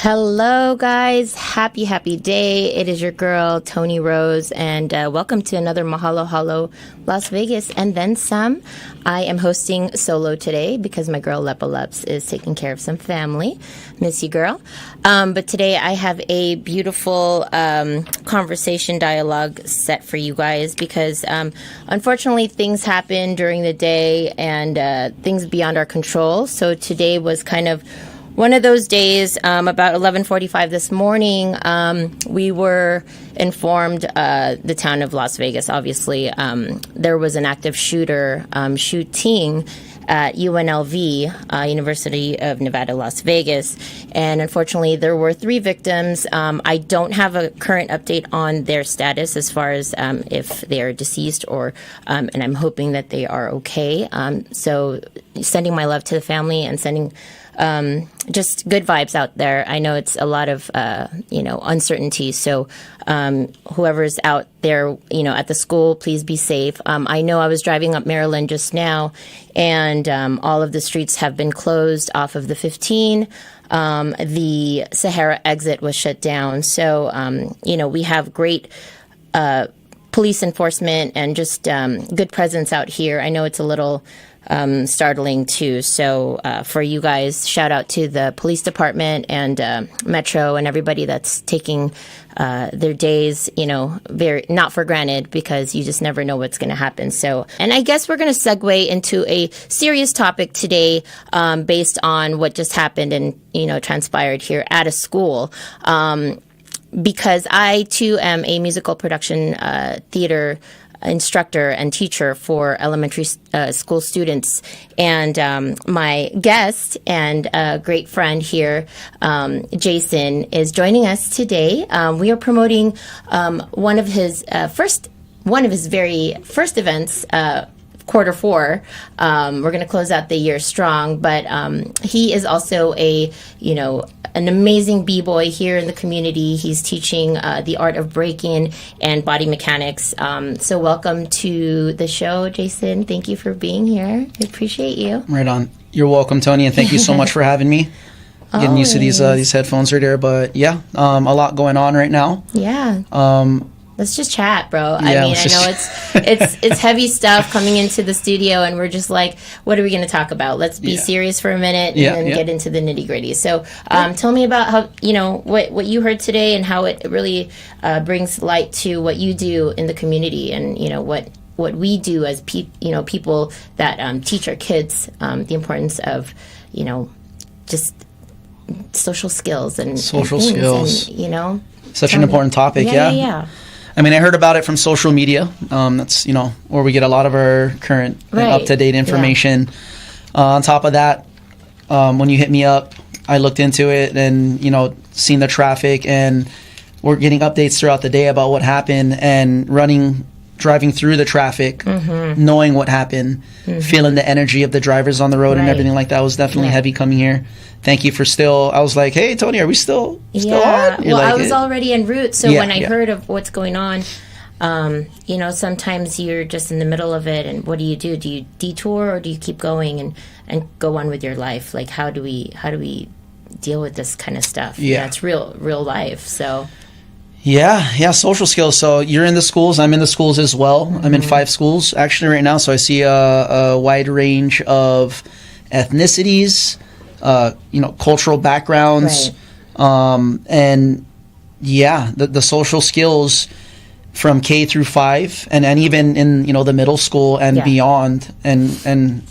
Hello, guys. Happy day. It is your girl, Tony Rose, and welcome to another Mahalo Halo Las Vegas and then some. I am hosting solo today because my girl, Lepa Leps, is taking care of some family. Miss you, girl. But today I have a beautiful conversation dialogue set for you guys because unfortunately things happen during the day and things beyond our control. So today was kind of one of those days. About 11:45 this morning, we were informed, the town of Las Vegas, obviously, there was an active shooter shooting at UNLV, University of Nevada, Las Vegas. And unfortunately, there were 3 victims. I don't have a current update on their status as far as if they are deceased or, and I'm hoping that they are okay. So sending my love to the family and sending just good vibes out there. I know it's a lot of, uncertainty. So whoever's out there, at the school, please be safe. I know I was driving up Maryland just now, and all of the streets have been closed off of the 15. The Sahara exit was shut down. So, we have great police enforcement and just good presence out here. I know it's a little startling too. So for you guys, shout out to the police department and Metro and everybody that's taking their days, very not for granted, because you just never know what's going to happen. So, and I guess we're going to segue into a serious topic today, based on what just happened and, transpired here at a school. Because I too am a musical production theater instructor and teacher for elementary school students. And my guest and great friend here, Jason, is joining us today. We are promoting one of his very first events, quarter 4. We're going to close out the year strong, but he is also an amazing B-boy here in the community. He's teaching the art of breaking and body mechanics. So welcome to the show, Jason. Thank you for being here. I appreciate you. Right on. You're welcome, Tony, and thank you so much for having me. Getting used to these headphones right there, but yeah, a lot going on right now. Yeah. Let's just chat, bro. Yeah, I know it's heavy stuff coming into the studio, and we're just like, what are we going to talk about? Let's be serious for a minute and then get into the nitty gritty. So, tell me about how what you heard today and how it really brings light to what you do in the community, and what we do as people that teach our kids the importance of just social skills and skills, and, such an important topic. Yeah. I mean, I heard about it from social media. That's, where we get a lot of our current and up-to-date information. On top of that, when you hit me up, I looked into it and, seen the traffic, and we're getting updates throughout the day about what happened, and driving through the traffic, knowing what happened, feeling the energy of the drivers on the road and everything like that was definitely heavy coming here. Thank you for I was like, hey, Tony, are we still on? Well, I was already en route. So when I heard of what's going on, sometimes you're just in the middle of it. And what do you do? Do you detour, or do you keep going and go on with your life? Like, how do we deal with this kind of stuff? Yeah, it's real life. So. Yeah, social skills. So you're in the schools. I'm in the schools as well. I'm in 5 schools actually right now. So I see a wide range of ethnicities, cultural backgrounds, and the social skills from K through 5, and even in the middle school and beyond. And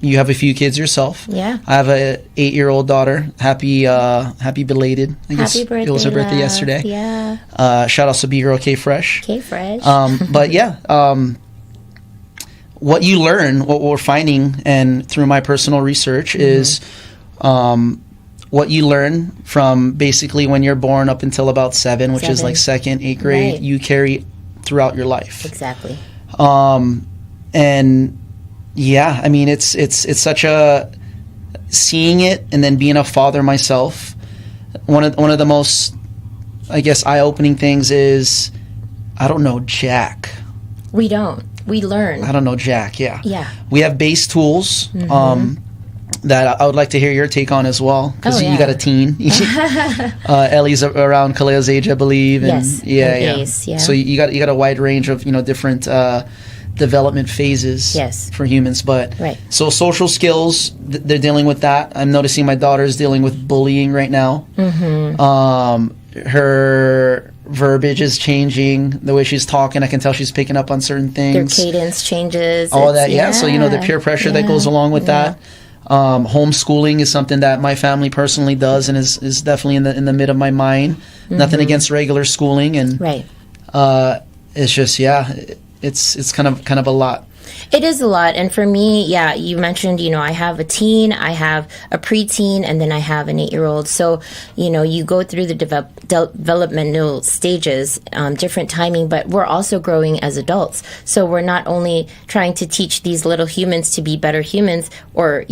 you have a few kids yourself. Yeah. I have a 8-year-old daughter. Happy belated. I guess happy birthday, it was her birthday yesterday. Yeah. Shout out to B-Girl K-Fresh. K-Fresh. But what you learn, what we're finding, and through my personal research is what you learn from basically when you're born up until about 7, which is like 2nd, 8th grade, you carry throughout your life. Exactly. And yeah, I mean, it's such a seeing it, and then being a father myself. One of the most, I guess, eye-opening things is I don't know jack. We don't. We learn. I don't know jack. Yeah. Yeah. We have base tools. that I would like to hear your take on as well, because you got a teen. Ellie's around Kalea's age, I believe. And yes. Yeah. So you got a wide range of different development phases for humans. But so social skills, they're dealing with that. I'm noticing my daughter is dealing with bullying right now. Her verbiage is changing, the way she's talking. I can tell she's picking up on certain things. Their cadence changes. All that, So the peer pressure that goes along with that. Homeschooling is something that my family personally does, and is definitely in the mid of my mind. Nothing against regular schooling, and it's just it's kind of a lot. It is a lot. And for me, you mentioned, I have a teen, I have a preteen, and then I have an 8-year-old. So, you go through the developmental stages, different timing, but we're also growing as adults. So we're not only trying to teach these little humans to be better humans, or,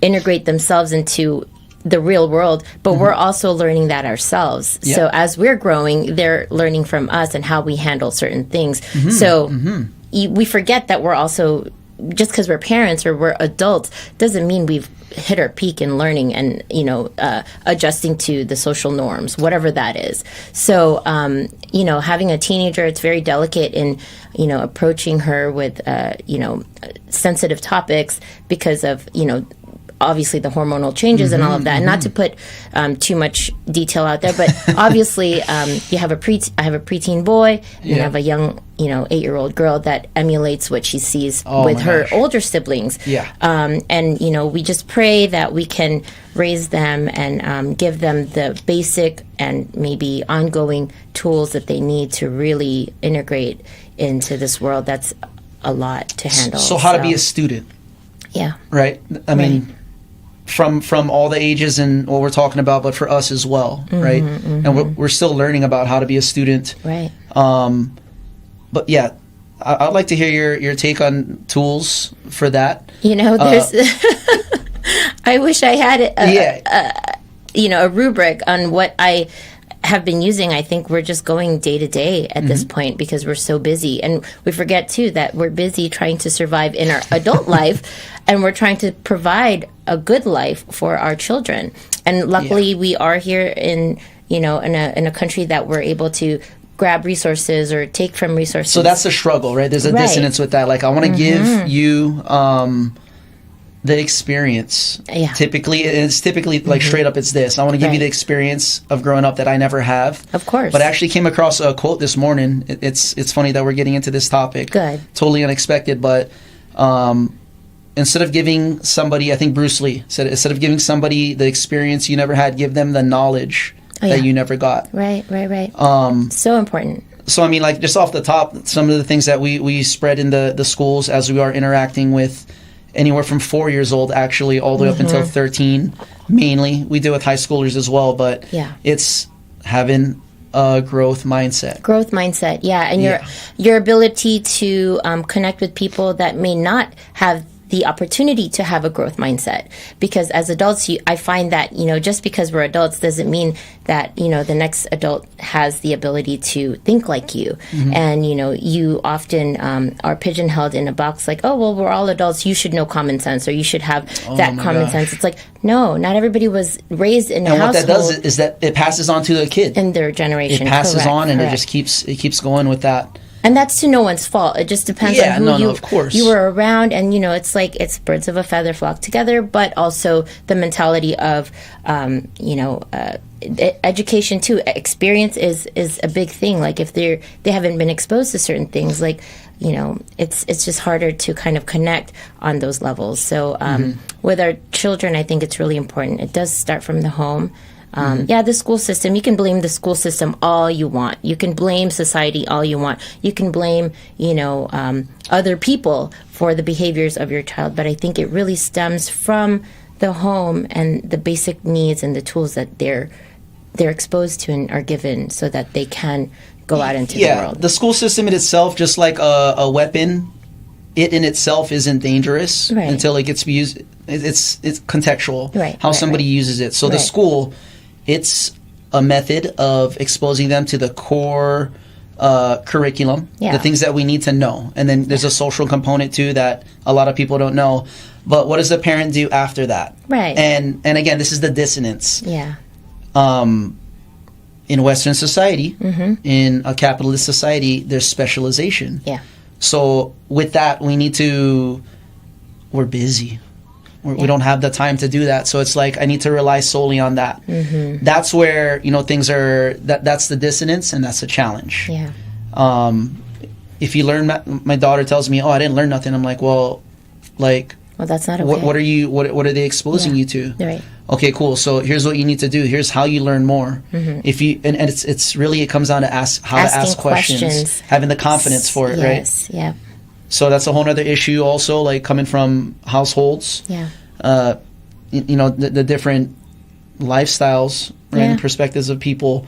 integrate themselves into the real world, but we're also learning that ourselves. So as we're growing, they're learning from us and how we handle certain things. We forget that we're also, just because we're parents or we're adults, doesn't mean we've hit our peak in learning and, adjusting to the social norms, whatever that is. So, having a teenager, it's very delicate in, approaching her with, sensitive topics because of, obviously the hormonal changes and all of that. And not to put too much detail out there, but obviously I have a preteen boy and I have a young 8-year-old girl that emulates what she sees with her older siblings. And we just pray that we can raise them and give them the basic and maybe ongoing tools that they need to really integrate into this world. That's a lot to handle. So how to be a student. Right? I mean, from all the ages and what we're talking about, but for us as well, right? And we're still learning about how to be a student. Right. But I'd like to hear your take on tools for that. There's... I wish I had a rubric on what I have been using. I think we're just going day to day at this point because we're so busy, and we forget too that we're busy trying to survive in our adult life, and we're trying to provide a good life for our children. And luckily, we are here in in a country that we're able to grab resources or take from resources. So that's the struggle, right? There's a dissonance with that. Like, I want to give you the experience. Typically like straight up, it's this. I want to give you the experience of growing up that I never have. Of course. But I actually came across a quote this morning. It's funny that we're getting into this topic. Good. Totally unexpected, but instead of giving somebody, I think Bruce Lee said, instead of giving somebody the experience you never had, give them the knowledge that you never got. Right. So important. So, I mean, like, just off the top, some of the things that we spread in the schools as we are interacting with anywhere from 4 years old, actually, all the way up until 13, mainly. We deal with high schoolers as well, but it's having a growth mindset. And your ability to connect with people that may not have the opportunity to have a growth mindset. Because as adults, I find that, just because we're adults doesn't mean that, the next adult has the ability to think like you. And, you often are pigeonholed in a box like, oh, well, we're all adults. You should know common sense, or you should have that common sense. It's like, no, not everybody was raised in a household. And what that does is that it passes on to the kid. In their generation. It passes on, and it just keeps going with that. And that's to no one's fault. It just depends on who of course. You were around. And, it's like it's birds of a feather flock together, but also the mentality of, education too. Experience is a big thing. Like if they haven't been exposed to certain things, like, it's just harder to kind of connect on those levels. So with our children, I think it's really important. It does start from the home. The school system, you can blame the school system all you want. You can blame society all you want. You can blame, other people for the behaviors of your child. But I think it really stems from the home and the basic needs and the tools that they're exposed to and are given so that they can go out into the world. The school system in itself, just like a weapon, it in itself isn't dangerous until it gets used. It's contextual, how somebody uses it. So the school... It's a method of exposing them to the core curriculum, Yeah. the things that we need to know. And then there's a social component too that a lot of people don't know. But what does the parent do after that? Right. And again, this is the dissonance. Yeah. In Western society, in a capitalist society, there's specialization. Yeah. So with that, we're busy. We don't have the time to do that. So it's like, I need to rely solely on that. That's where, things are, that's the dissonance and that's the challenge. Yeah. If you learn, my daughter tells me, oh, I didn't learn nothing. I'm like, well, that's not okay. What are they exposing you to? Right. Okay, cool. So here's what you need to do. Here's how you learn more. If you and it's really, it comes down to asking to ask questions, having the confidence for it, right? Yes. Yeah. So that's a whole other issue also, like coming from households. Yeah. The different lifestyles, right, and perspectives of people.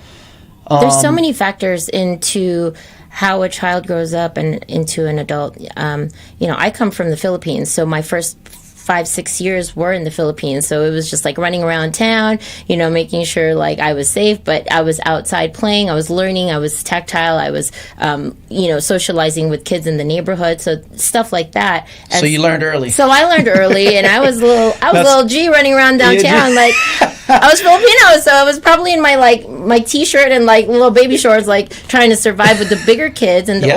There's so many factors into how a child grows up and into an adult. I come from the Philippines, so my first 5-6 years were in the Philippines, so it was just like running around town, making sure like I was safe, but I was outside playing, I was learning, I was tactile, I was socializing with kids in the neighborhood, so stuff like that. And so you learned early. So I learned early, and I was little G running around downtown. Like I was Filipino, so I was probably in my t-shirt and like little baby shorts, like trying to survive with the bigger kids and the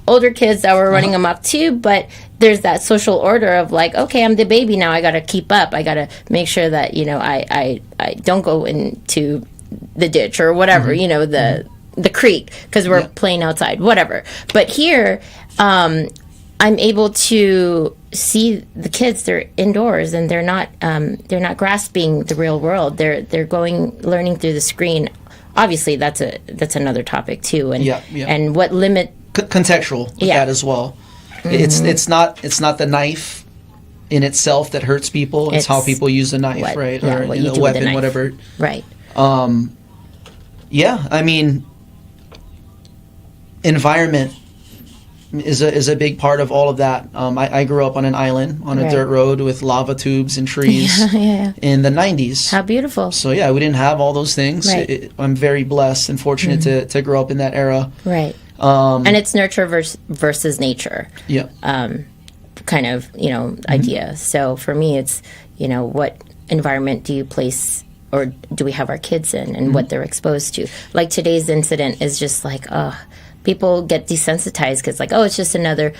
older kids that were running them up too. But there's that social order of like, okay, I'm the baby now. I got to keep up. I got to make sure that I don't go into the ditch or whatever, the creek, because we're playing outside, whatever. But here, I'm able to see the kids. They're indoors and they're not grasping the real world. They're learning through the screen. Obviously, that's another topic too. And and what limit contextual with that as well. It's not the knife in itself that hurts people. It's how people use the knife, right? Yeah, or what you the do with the weapon, knife. whatever. Right. I mean, environment is a big part of all of that. I grew up on an island on a dirt road with lava tubes and trees in the 90s. How beautiful. So we didn't have all those things. Right. I'm very blessed and fortunate to grow up in that era. Right. And it's nurture versus nature. Yeah. Kind of, idea. So for me, it's, what environment do you place or do we have our kids in and what they're exposed to? Like today's incident is just like, people get desensitized because like, it's just another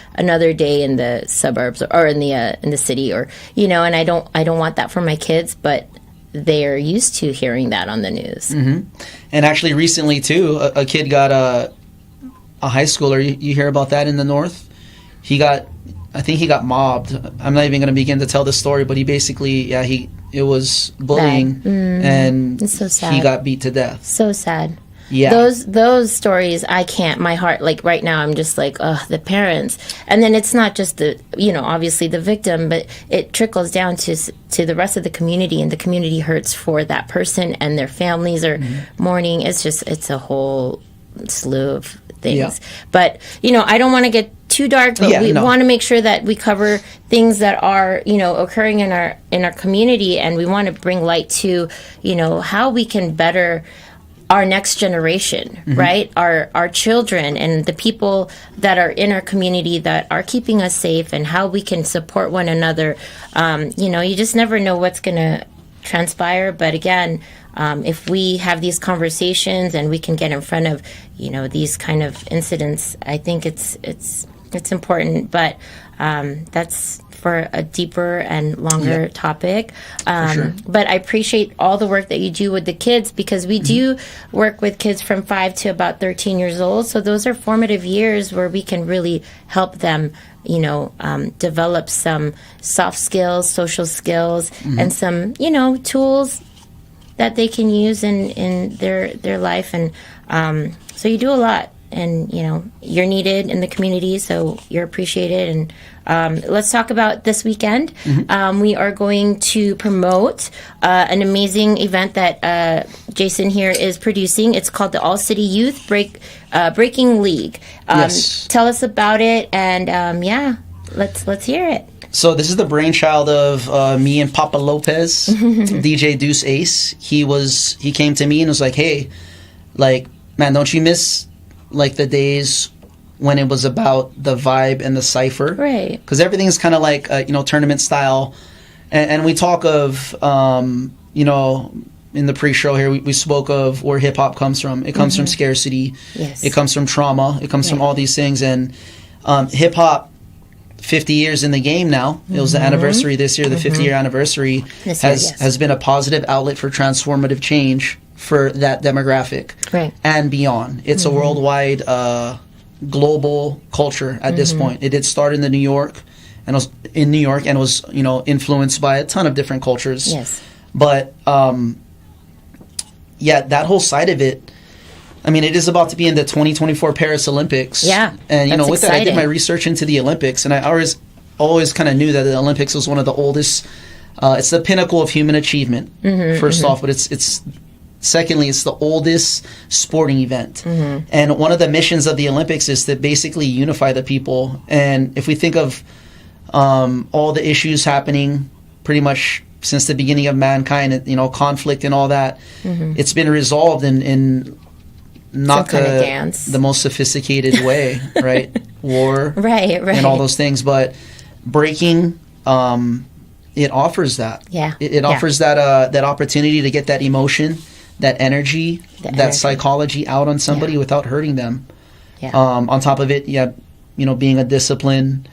day in the suburbs or in the city or, and I don't want that for my kids, but they're used to hearing that on the news. And actually recently too, a kid got a high schooler. You hear about that in the north? I think he got mobbed. I'm not even going to begin to tell the story, but he basically, it was bullying, and it's so sad. He got beat to death. So sad. Yeah. Those stories, I can't. My heart, like right now, I'm just like, the parents. And then it's not just the, obviously the victim, but it trickles down to the rest of the community, and the community hurts for that person, and their families are mourning. It's a whole slew of things. Yeah. But, I don't want to get too dark, but we want to make sure that we cover things that are, occurring in our community, and we want to bring light to, how we can better our next generation, right? Our children and the people that are in our community that are keeping us safe, and how we can support one another. You just never know what's going to transpire, but again, if we have these conversations and we can get in front of, these kind of incidents, I think it's important. But that's for a deeper and longer topic. Sure. But I appreciate all the work that you do with the kids, because we do work with kids from 5 to about 13 years old. So those are formative years where we can really help them, develop some soft skills, social skills, and some, tools that they can use in their life. And so you do a lot. And, you're needed in the community, so you're appreciated. And let's talk about this weekend. We are going to promote an amazing event that Jason here is producing. It's called the All-City Youth Breaking League. Yes. Tell us about it, and let's hear it. So this is the brainchild of me and Papa Lopez, DJ Deuce Ace. He came to me and was like, hey, like, man, don't you miss like the days when it was about the vibe and the cipher. Right. Because everything's kind of like, tournament style. And we talk of, in the pre-show here, we spoke of where hip-hop comes from. It comes from scarcity. Yes. It comes from trauma. It comes from all these things. And hip-hop, 50 years in the game now. It was the anniversary this year, the 50-year anniversary, has been a positive outlet for transformative change for that demographic and beyond. It's a worldwide, global culture at this point. It did start in New York and was influenced by a ton of different cultures. Yes. But that whole side of it, I mean, it is about to be in the 2024 Paris Olympics. Yeah. And, with exciting. that, I did my research into the Olympics, and I always kind of knew that the Olympics was one of the oldest. It's the pinnacle of human achievement, first off, but it's secondly, it's the oldest sporting event. And one of the missions of the Olympics is to basically unify the people. And if we think of all the issues happening pretty much since the beginning of mankind, conflict and all that, it's been resolved in not the most sophisticated way, right? War, right, and all those things. But breaking, it offers that. Yeah, it offers that opportunity to get that emotion, that energy, that psychology out on somebody without hurting them. Yeah. On top of it, being a discipline,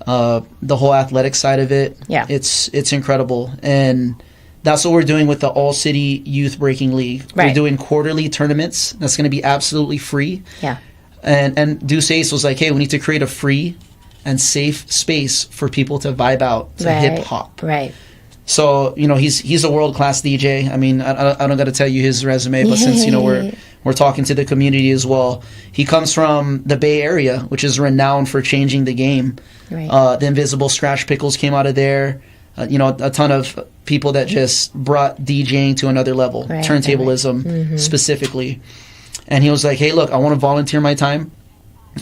the whole athletic side of it. Yeah, it's incredible. And that's what we're doing with the All City Youth Breaking League. Right. We're doing quarterly tournaments. That's going to be absolutely free. Yeah. And Deuce Ace was like, hey, we need to create a free and safe space for people to vibe out to hip hop. Right. So, he's a world-class DJ. I mean, I don't got to tell you his resume, but since, we're talking to the community as well. He comes from the Bay Area, which is renowned for changing the game. Right. The Invisible Scratch Pickles came out of there. A ton of people that just brought DJing to another level, turntablism specifically. And he was like, hey, look, I want to volunteer my time.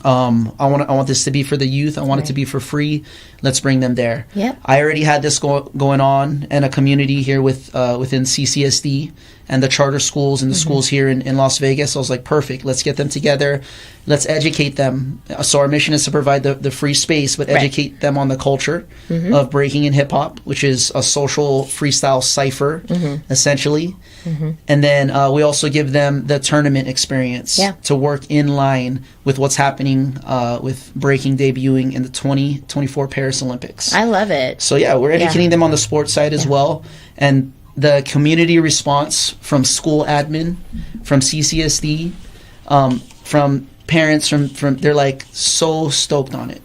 I want this to be for the youth. I want it to be for free. Let's bring them there. Yep. I already had this going on in a community here within CCSD and the charter schools and the schools here in Las Vegas. So I was like, perfect. Let's get them together. Let's educate them. So our mission is to provide the free space, but educate them on the culture of breaking and hip hop, which is a social freestyle cipher, essentially. And then we also give them the tournament experience to work in line with what's happening with breaking debuting in the 2024 Paris Olympics. I love it. So we're educating them on the sports side as well. And the community response from school admin, from CCSD, from parents, from they're like so stoked on it.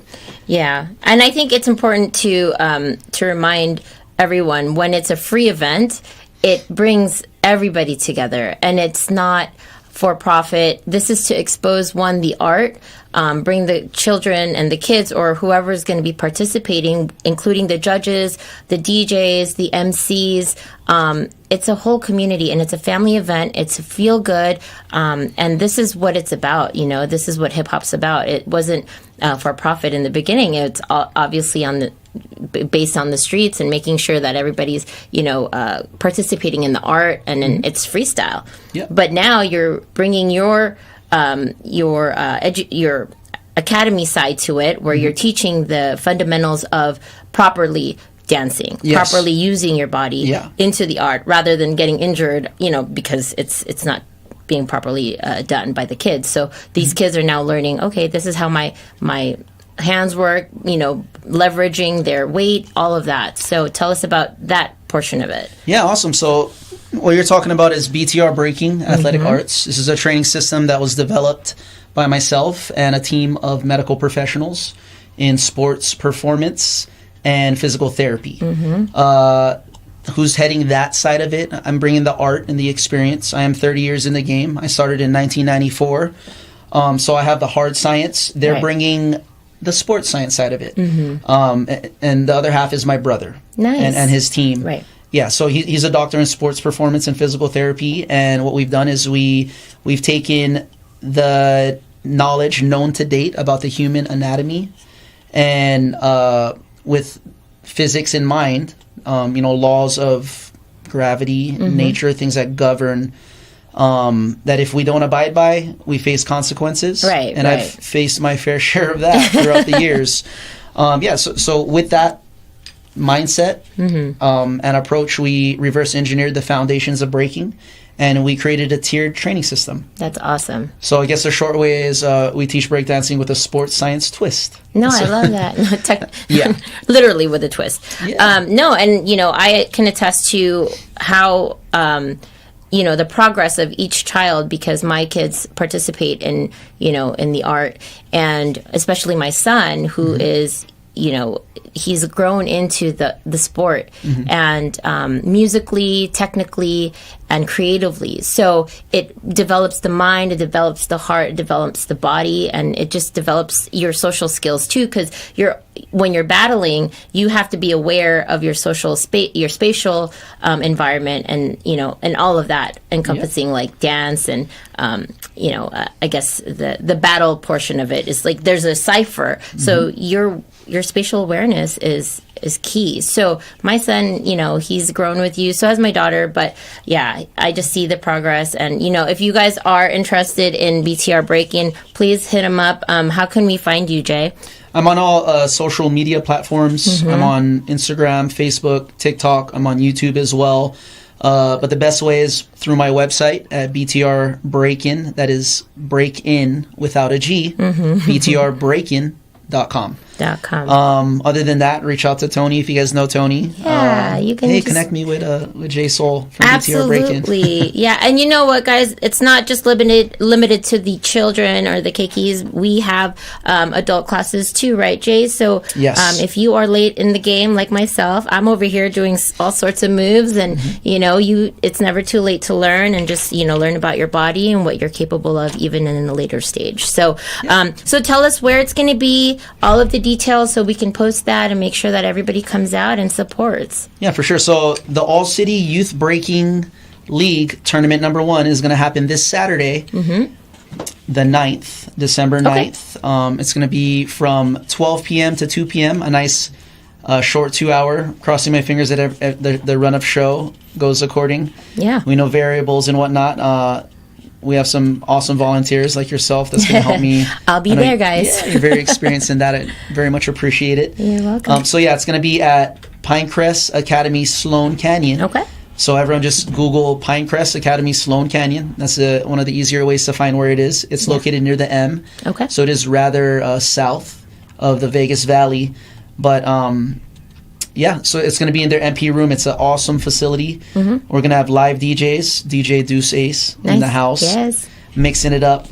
Yeah, and I think it's important to remind everyone when it's a free event, it brings everybody together, and it's not for profit. This is to expose the art, bring the children and the kids or whoever is going to be participating, including the judges, the DJs, the MCs. It's a whole community, and it's a family event. It's a feel good, and this is what it's about. This is what hip hop's about. It wasn't for profit in the beginning. It's obviously based on the streets and making sure that everybody's participating in the art, and then it's freestyle. Yeah. But now you're bringing your academy side to it, where you're teaching the fundamentals of properly dancing, properly using your body into the art, rather than getting injured, because it's not being properly done by the kids. So these kids are now learning, okay, this is how my hands work, leveraging their weight, all of that. So tell us about that portion of it. Yeah, awesome. So what you're talking about is BTR Breakin, Athletic Arts. This is a training system that was developed by myself and a team of medical professionals in sports performance and physical therapy. Who's heading that side of it? I'm bringing the art and the experience. I am 30 years in the game. I started in 1994. So I have the hard science. They're bringing the sports science side of it. And the other half is my brother and his team. Right. Yeah, so he's a doctor in sports performance and physical therapy. And what we've done is we've taken the knowledge known to date about the human anatomy and with physics in mind, laws of gravity, nature, things that govern that if we don't abide by, we face consequences. Right. And I've faced my fair share of that throughout the years. So with that mindset and approach, we reverse engineered the foundations of breaking, and we created a tiered training system. That's awesome. So I guess the short way is we teach breakdancing with a sports science twist. No, I love that. Literally with a twist. Yeah. No, and, I can attest to how, the progress of each child, because my kids participate in the art, and especially my son, who is, he's grown into the sport and musically, technically, and creatively. So it develops the mind, it develops the heart, it develops the body, and it just develops your social skills too. Because when you're battling, you have to be aware of your social your spatial environment, and and all of that, encompassing like dance and I guess the battle portion of it is like there's a cipher. So your spatial awareness is key. So my son, he's grown with you. So has my daughter. But yeah, I just see the progress. And, if you guys are interested in BTR Breakin, please hit him up. How can we find you, Jay? I'm on all social media platforms. I'm on Instagram, Facebook, TikTok. I'm on YouTube as well. But the best way is through my website at BTR Breakin. That is break-in without a G. BTRBreakin.com. Other than that, reach out to Tony if you guys know Tony. Yeah, you can connect me with Jasoul from BTR Breakin. Absolutely. Yeah, and you know what, guys? It's not just limited to the children or the kikis. We have adult classes too, right, Jay? So yes. If you are late in the game like myself, I'm over here doing all sorts of moves, and it's never too late to learn and just learn about your body and what you're capable of even in a later stage. So so tell us where it's going to be, all of the details, so we can post that and make sure that everybody comes out and supports. Yeah, for sure. So the All City Youth Breaking League tournament number 1 is going to happen this Saturday, the 9th, December 9th. It's going to be from 12 p.m. to 2 p.m., a nice short 2-hour, crossing my fingers that the run-up show goes according. Yeah. We know variables and whatnot. We have some awesome volunteers like yourself that's going to help me. I'll be there, guys. Yeah, you're very experienced in that. I very much appreciate it. You're welcome. So yeah, it's going to be at Pinecrest Academy, Sloan Canyon. Okay. So everyone just Google Pinecrest Academy, Sloan Canyon. That's one of the easier ways to find where it is. It's located near the M. Okay. So it is rather south of the Vegas Valley. But yeah, so it's going to be in their MP room. It's an awesome facility. We're going to have live DJs, DJ Deuce Ace in the house. Yes. Mixing it up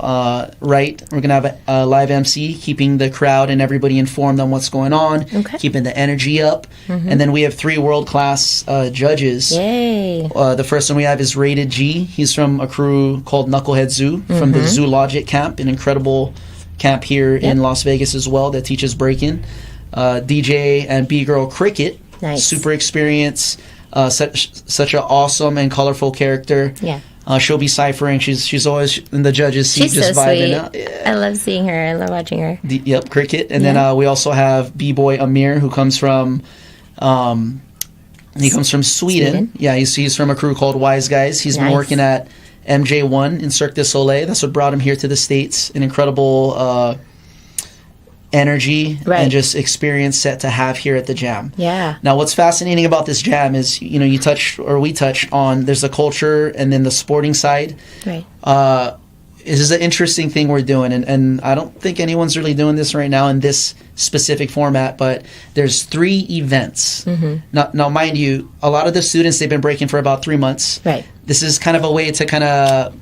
right. We're going to have a live MC, keeping the crowd and everybody informed on what's going on, keeping the energy up. And then we have 3 world-class judges. Yay. The first one we have is Rated G. He's from a crew called Knucklehead Zoo from the Zoologic Camp, an incredible camp here in Las Vegas as well that teaches breaking. DJ and B-Girl Cricket. Nice. Super experienced. Such an awesome and colorful character. Yeah. She'll be ciphering. She's always in the judges' seat, She's just so vibing sweet. out. Yeah. I love seeing her. I love watching her. Cricket. And then we also have B-Boy Amir, who comes from Sweden. Yeah, he's from a crew called Wise Guys. He's been working at MJ1 in Cirque du Soleil. That's what brought him here to the States. An incredible energy and just experience set to have here at the jam. Yeah. Now, what's fascinating about this jam is, we touched on, there's the culture and then the sporting side. Right. This is an interesting thing we're doing, and I don't think anyone's really doing this right now in this specific format, but there's 3 events. Now, mind you, a lot of the students, they've been breaking for about 3 months. Right. This is kind of a way to kind of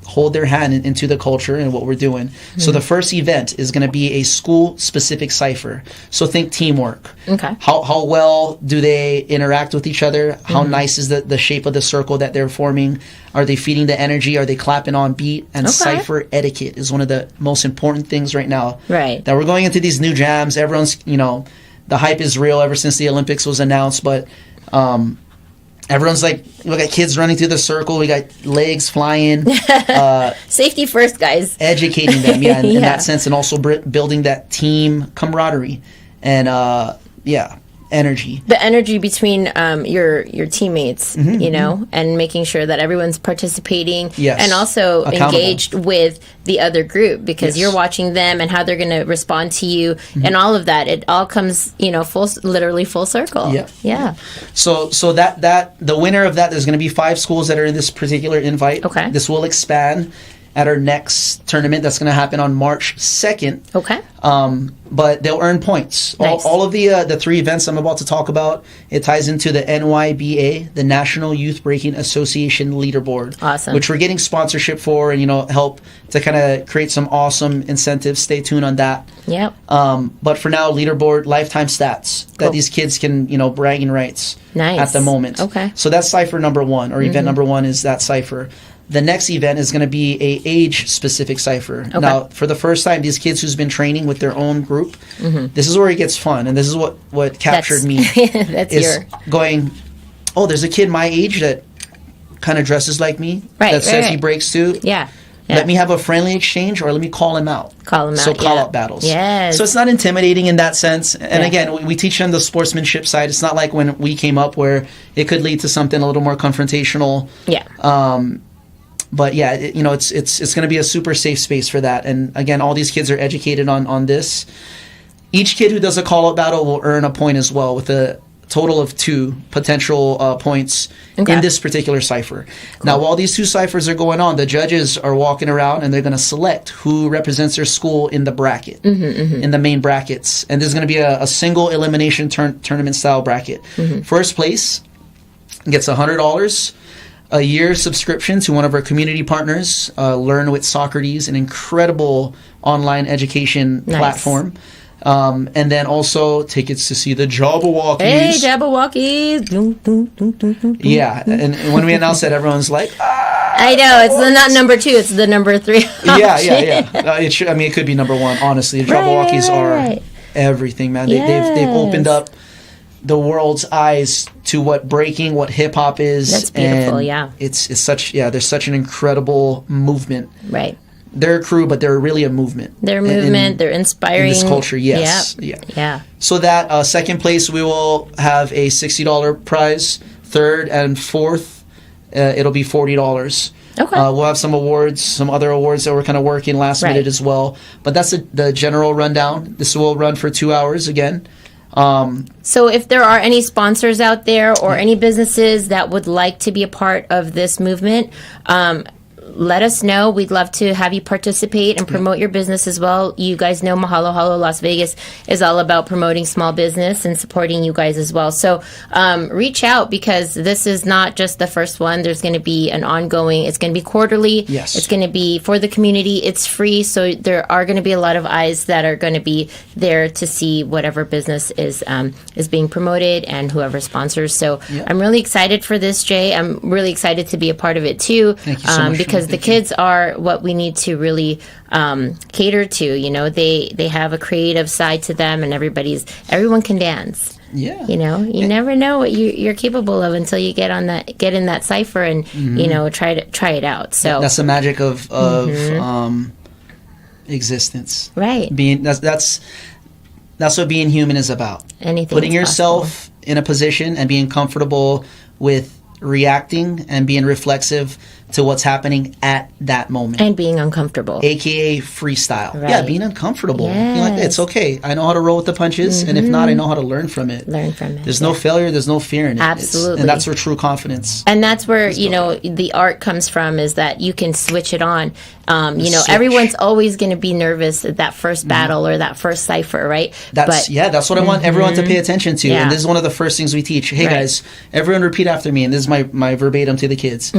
hold their hand into the culture and what we're doing. So the first event is going to be a school-specific cipher. So think teamwork. Okay. How well do they interact with each other? How nice is the shape of the circle that they're forming? Are they feeding the energy? Are they clapping on beat? And cipher etiquette is one of the most important things right now. Right. That we're going into these new jams. Everyone's, the hype is real ever since the Olympics was announced, but everyone's like, we got kids running through the circle. We got legs flying. Safety first, guys. Educating them, in that sense, and also building that team camaraderie. And, energy. The energy between your teammates, you know, and making sure that everyone's participating and also engaged with the other group, because you're watching them and how they're going to respond to you and all of that. It all comes, you know, literally full circle. Yeah. So that the winner of that, there's going to be 5 schools that are in this particular invite. Okay. This will expand at our next tournament that's going to happen on March 2nd. Okay. But they'll earn points. Nice. All of the 3 events I'm about to talk about, it ties into the NYBA, the National Youth Breaking Association leaderboard. Awesome. Which we're getting sponsorship for, and, you know, help to kind of create some awesome incentives. Stay tuned on that. Yep. But for now, leaderboard, lifetime stats that these kids can, you know, bragging rights at the moment. Okay. So that's cipher number 1, or event number 1 is that cipher. The next event is going to be a age-specific cipher. Okay. Now, for the first time, these kids who's been training with their own group, this is where it gets fun, and this is what captured me. Going, oh, there's a kid my age that kind of dresses like me, that says he breaks too. Yeah. Let me have a friendly exchange, or let me call him out. So call-out battles. Yes. So it's not intimidating in that sense. And again, we teach them the sportsmanship side. It's not like when we came up where it could lead to something a little more confrontational. Yeah. But yeah, you know, it's going to be a super safe space for that. And again, all these kids are educated on this. Each kid who does a call-out battle will earn a point as well, with a total of 2 potential points in this particular cipher. Cool. Now, while these 2 ciphers are going on, the judges are walking around and they're going to select who represents their school in the bracket, in the main brackets. And this is going to be a single elimination tournament-style bracket. First place gets $100. A year subscription to one of our community partners, Learn with Socrates, an incredible online education platform. And then also tickets to see the Jabberwockies. Hey, Jabberwockies! Yeah, and when we announced that, everyone's like, I know, it's not number 2, it's the number 3 Yeah. It could be number 1, honestly. The Jabberwockies are everything, man. They've opened up the world's eyes to what breaking, what hip hop is. That's beautiful. And it's such there's such an incredible movement. Right. They're a crew, but they're really a movement. They're a movement. They're inspiring. In this culture, yes. Yeah. So that second place, we will have a $60 prize. Third and fourth, it'll be $40. Okay. We'll have some awards, some other awards that we're kind of working last minute as well. But that's the general rundown. This will run for 2 hours again. So if there are any sponsors out there or any businesses that would like to be a part of this movement, let us know. We'd love to have you participate and promote your business as well. You guys know Mahalo Halo Las Vegas is all about promoting small business and supporting you guys as well. So reach out, because this is not just the first one. There's going to be an ongoing, it's going to be quarterly. Yes. It's going to be for the community. It's free. So there are going to be a lot of eyes that are going to be there to see whatever business is being promoted and whoever sponsors. So I'm really excited for this, Jay. I'm really excited to be a part of it too. Thank you so much. Because the kids are what we need to really cater to. You know, they have a creative side to them, and everyone can dance. Yeah. You know, you never know what you're capable of until you get in that cipher and you know try it out. So that's the magic of existence. Right. That's what being human is about. Anything. Putting yourself in a position and being comfortable with reacting and being reflexive to what's happening at that moment. And being uncomfortable. AKA freestyle. Right. Yeah, being uncomfortable. Yes. You're like, it's okay. I know how to roll with the punches, and if not, I know how to learn from it. There's no failure, there's no fear in it. Absolutely. And that's where true confidence. And that's where, you know, the art comes from, is that you can switch it on. You know, everyone's always going to be nervous at that first battle or that first cipher, right? That's what I want everyone to pay attention to. And this is one of the first things we teach. Hey, guys, everyone repeat after me. And this is my verbatim to the kids.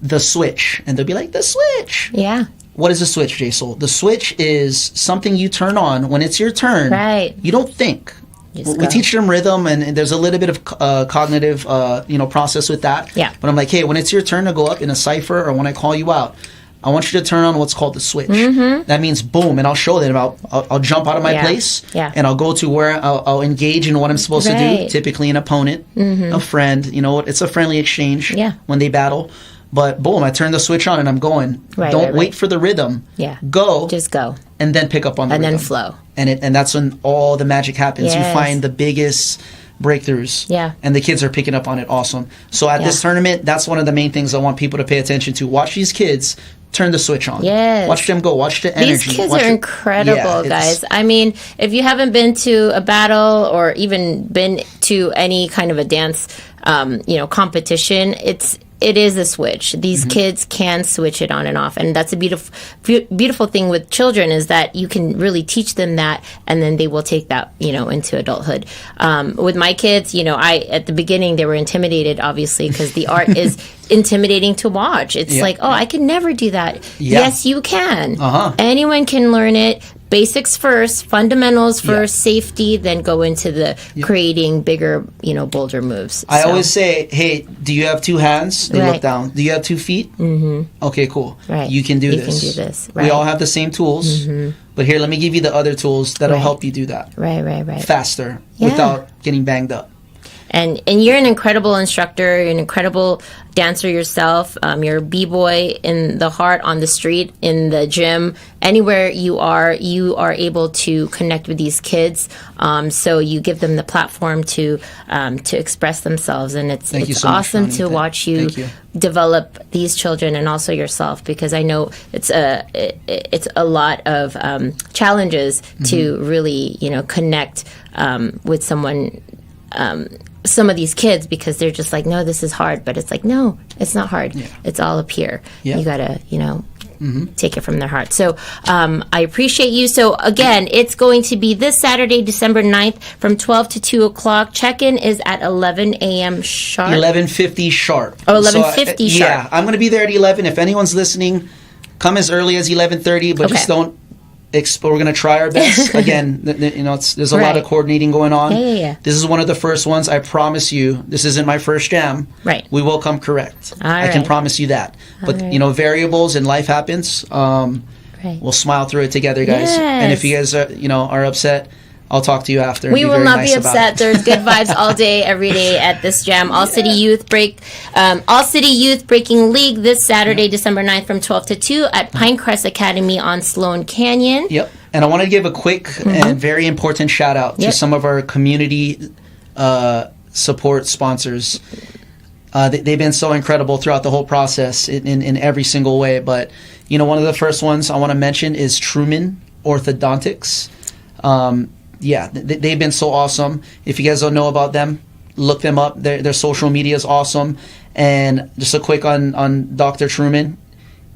The switch. And they'll be like, the switch. Yeah. What is a switch, Jasoul? The switch is something you turn on when it's your turn. Right. You don't think. We teach them rhythm, and there's a little bit of cognitive process with that. Yeah. But I'm like, hey, when it's your turn to go up in a cipher, or when I call you out, I want you to turn on what's called the switch. That means boom, and I'll show them. I'll jump out of my place, and I'll go to where I'll engage in what I'm supposed to do. Typically, an opponent, a friend. You know, it's a friendly exchange when they battle. But boom, I turn the switch on and I'm going. Don't wait for the rhythm. Go. Just go. And then pick up on the rhythm. And then flow. And that's when all the magic happens. You find the biggest breakthroughs. Yeah. And the kids are picking up on it. Awesome. So at this tournament, that's one of the main things I want people to pay attention to. Watch these kids turn the switch on. Yes. Watch them go. Watch the energy. These kids are incredible, guys. I mean, if you haven't been to a battle or even been to any kind of a dance, competition, it is a switch. These kids can switch it on and off, and that's a beautiful thing with children, is that you can really teach them that, and then they will take that into adulthood. With my kids, at the beginning they were intimidated, obviously, because the art is intimidating to watch. It's like, oh, I can never do that. Yes, you can. Anyone can learn it. Basics first, fundamentals first, safety, then go into the creating bigger, bolder moves. I always say, hey, do you have two hands? They look down. Do you have 2 feet? Okay, cool. You can do this. We all have the same tools, but here, let me give you the other tools that'll help you do that. Faster, without getting banged up. And you're an incredible instructor. You're an incredible dancer yourself. You're a b-boy in the heart, on the street, in the gym. Anywhere you are able to connect with these kids. So you give them the platform to express themselves, and it's so awesome much, to watch you develop these children and also yourself, because I know it's a lot of challenges to really connect with someone. Some of these kids, because they're just like, no, this is hard, but it's like, no, it's not hard. It's all up here. You gotta take it from their heart. So I appreciate you. So again, it's going to be this Saturday, December 9th from 12 to 2 o'clock. Check-in is at 11 a.m. sharp. 11:50 sharp. Oh, 11:50 sharp. Yeah, I'm going to be there at 11. If anyone's listening, come as early as 11:30, but just don't. We're going to try our best. Again, there's a lot of coordinating going on. This is one of the first ones. I promise you, this isn't my first jam. We will come correct. I can promise you that. But, variables and life happens. We'll smile through it together, guys. And if you guys are upset, I'll talk to you after. We will not be upset. There's good vibes all day, every day at this jam. All City Youth Breaking League this Saturday, December 9th from 12 to 2 at Pinecrest Academy on Sloan Canyon. And I want to give a quick and very important shout out to some of our community support sponsors. They've been so incredible throughout the whole process in every single way. But, one of the first ones I want to mention is Truman Orthodontics. They've been so awesome. If you guys don't know about them, look them up. Their social media is awesome. And just a quick on Dr. Truman.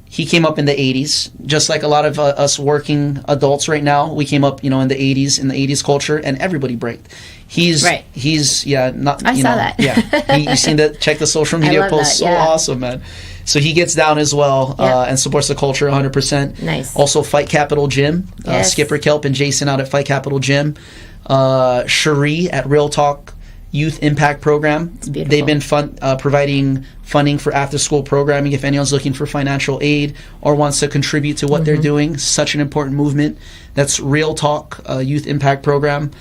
He came up in the 80s, just like a lot of us working adults right now. We came up, in the 80s, in the 80s culture, and everybody braked. I saw that. You seen that? Check the social media posts. So awesome, man. So he gets down as well and supports the culture 100%. Nice. Also, Fight Capital Gym. Skipper Kelp and Jason out at Fight Capital Gym. Cherie at Real Talk Youth Impact Program. They've been providing funding for after-school programming. If anyone's looking for financial aid or wants to contribute to what they're doing, such an important movement. That's Real Talk Youth Impact Program.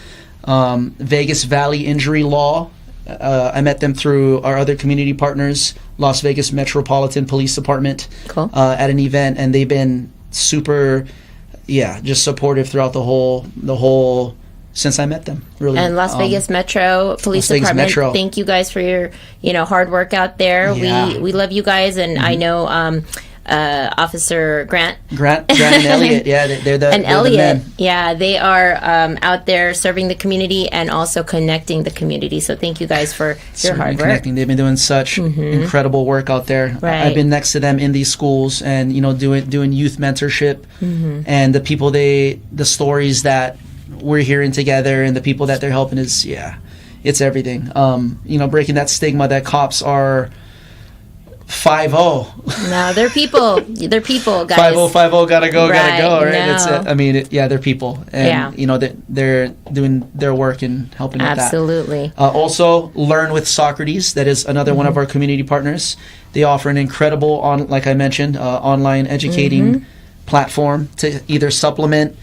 Vegas Valley Injury Law. I met them through our other community partners, Las Vegas Metropolitan Police Department, at an event, and they've been super, just supportive throughout the whole since I met them. Really, and Las Vegas Metro Police Department. Thank you guys for your hard work out there. We love you guys, and I know. Officer Grant and Elliot, they're the men. They are out there serving the community and also connecting the community. So thank you guys for your hard work. They've been doing such incredible work out there. I've been next to them in these schools and doing youth mentorship, and the people the stories that we're hearing together and the people that they're helping is it's everything. Breaking that stigma that cops are 5-0. No, they're people. They're people, guys. 5050 gotta go, right? No. They're people, and they're doing their work and helping with that. Absolutely. Also, Learn with Socrates. That is another one of our community partners. They offer an incredible like I mentioned, online educating platform to either supplement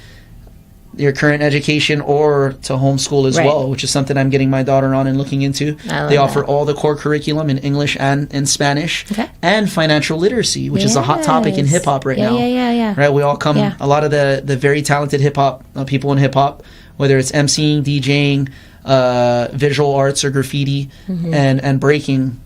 your current education or to homeschool as well, which is something I'm getting my daughter on and looking into. They offer all the core curriculum in English and in Spanish, and financial literacy, which is a hot topic in hip hop right now. Right, we all come. A lot of the very talented hip hop people in hip hop, whether it's emceeing, DJing, visual arts or graffiti and breaking,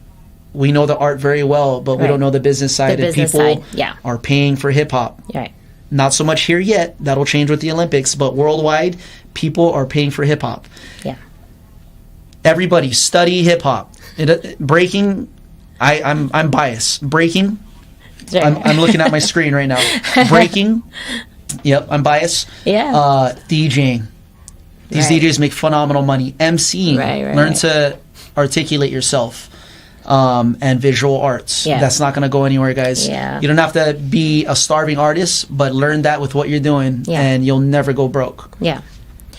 we know the art very well, but we don't know the business side. The business people side, are paying for hip hop. Right. Not so much here yet. That'll change with the Olympics, but worldwide, people are paying for hip hop. Yeah. Everybody study hip hop. Breaking, I'm biased. Breaking, I'm looking at my screen right now. Breaking, yep, I'm biased. Yeah. DJing. These DJs make phenomenal money. MCing, learn to articulate yourself. And visual arts. Yeah. That's not going to go anywhere, guys. Yeah. You don't have to be a starving artist, but learn that with what you're doing, and you'll never go broke. Yeah.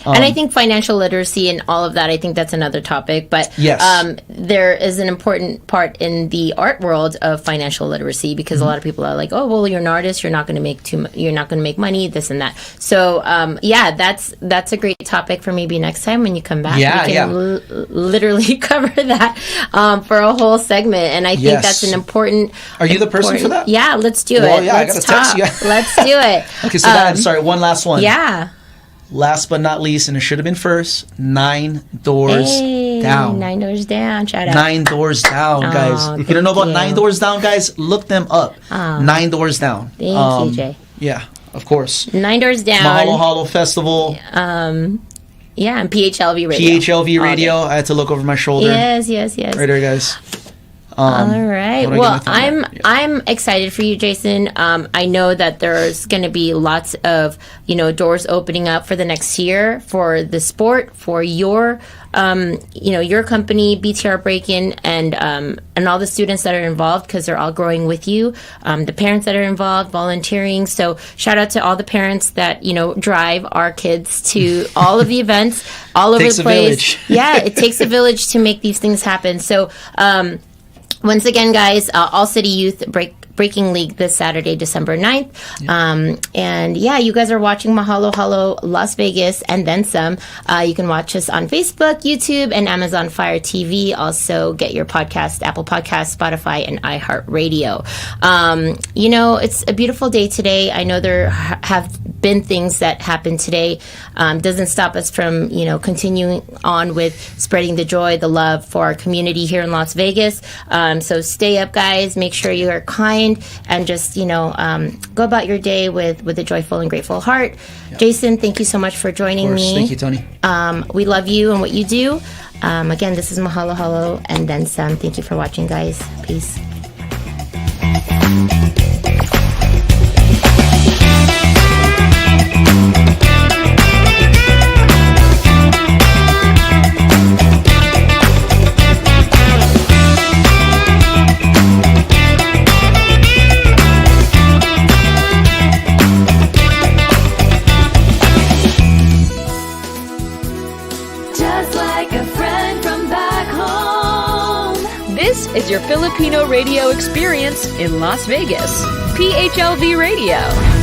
And I think financial literacy and all of that, I think that's another topic. But there is an important part in the art world of financial literacy, because a lot of people are like, oh, well, you're an artist, you're not going to make you're not going to make money, this and that. So that's a great topic for maybe next time when you come back. We can literally cover that for a whole segment. And I think that's an important. Are you the person for that? Yeah, let's do it. Yeah, let's talk. Let's do it. Okay, so sorry, one last one. Yeah. Last but not least, and it should have been first, 9 Doors Down. 9 Doors Down. Shout out. 9 Doors Down, guys. If you don't know about 9 Doors Down, guys, look them up. 9 Doors Down. Thank you, Jay. Yeah, of course. 9 Doors Down. Mahalo Halo Festival. Yeah, and PHLV Radio. PHLV Radio. I had to look over my shoulder. Yes. Right there, guys. All right. Well, I'm excited for you, Jason. I know that there's going to be lots of doors opening up for the next year for the sport, for your your company, BTR Breakin, and all the students that are involved, because they're all growing with you. The parents that are involved, volunteering. So shout out to all the parents that drive our kids to all of the events all over the place. Yeah, it takes a village to make these things happen. So. Once again, guys, All City Youth Breaking League this Saturday, December 9th. And you guys are watching Mahalo Halo Las Vegas and then some. You can watch us on Facebook, YouTube, and Amazon Fire TV. Also, get your podcast, Apple Podcasts, Spotify, and iHeartRadio. It's a beautiful day today. I know there have been things that happened today. Doesn't stop us from, continuing on with spreading the joy, the love for our community here in Las Vegas. So stay up, guys. Make sure you are kind and just, go about your day with a joyful and grateful heart. Yep. Jason, thank you so much for joining me. Thank you, Tony. We love you and what you do. Again, this is Mahalo Halo and then some. Thank you for watching, guys. Peace. This is your Filipino radio experience in Las Vegas. PHLV Radio.